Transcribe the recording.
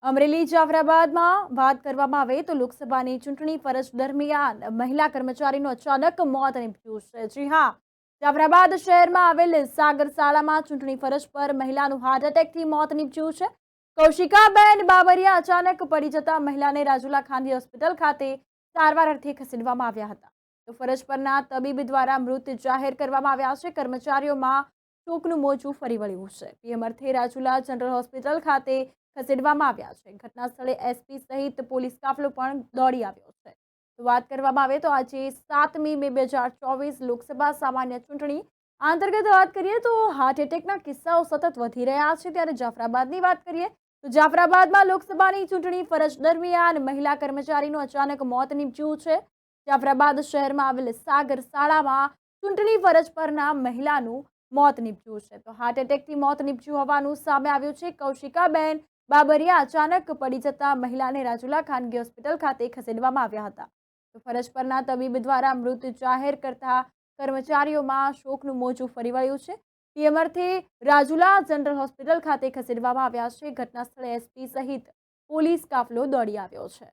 અમરેલી જાફરાબાદમાં વાત કરવામાં આવે તો લોકસભાની ચૂંટણી ફરજ દરમિયાન મહિલા કર્મચારીનું અચાનક મોત નીપજ્યું છે। જી હા, જાફરાબાદ શહેરમાં આવેલ સાગર શાળામાં ચૂંટણી ફરજ પર મહિલાનું હાર્ટ એટેકથી મોત નીપજ્યું છે। કૌશિકાબેન બાબરિયા અચાનક પડી જતા મહિલાને રાજુલા ખાનગી હોસ્પિટલ ખાતે સારવાર અર્થે ખસેડવામાં આવ્યા હતા। તો ફરજ પરના તબીબ દ્વારા મૃત જાહેર કરવામાં આવ્યા છે। કર્મચારીઓમાં શોકનું મોજું ફરી વળ્યું છે। પીએમ અર્થે રાજુલા જનરલ હોસ્પિટલ ખાતે ખસેડવામાં આવ્યા છે। ઘટના સ્થળે એસપી સહિત પોલીસ કાફલો પણ દોડી આવ્યો છે। તો વાત કરવામાં આવે તો આજે 7મી મે 2024 લોકસભા સામાન્ય ચૂંટણી અંતર્ગત વાત કરીએ તો હાર્ટ એટેકના કિસ્સાઓ સતત વધી રહ્યા છે। ત્યારે જાફરાબાદની વાત કરીએ તો જાફરાબાદમાં લોકસભાની ચૂંટણી ફરજ દરમિયાન મહિલા કર્મચારીનું અચાનક મોત નીપજ્યું છે। જાફરાબાદ શહેરમાં આવેલ સાગર શાળામાં ચૂંટણી ફરજ પરના મહિલાનું મોત નીપજ્યું છે। તો હાર્ટ એટેકથી મોત નીપજ્યું હોવાનું સામે આવ્યું છે। કૌશિકાબેન બાબરિયા અચાનક પડી જતા મહિલાને રાજુલા ખાનગી હોસ્પિટલ ખાતે ખસેડવામાં આવ્યા હતા। તો ફરજ પરના તબીબ દ્વારા મૃત જાહેર કરતા કર્મચારીઓમાં શોકનું મોજું ફરી વળ્યું છે। પીએમ અર્થે રાજુલા જનરલ હોસ્પિટલ ખાતે ખસેડવામાં આવ્યા છે। ઘટના સ્થળે એસપી સહિત પોલીસ કાફલો દોડી આવ્યો છે।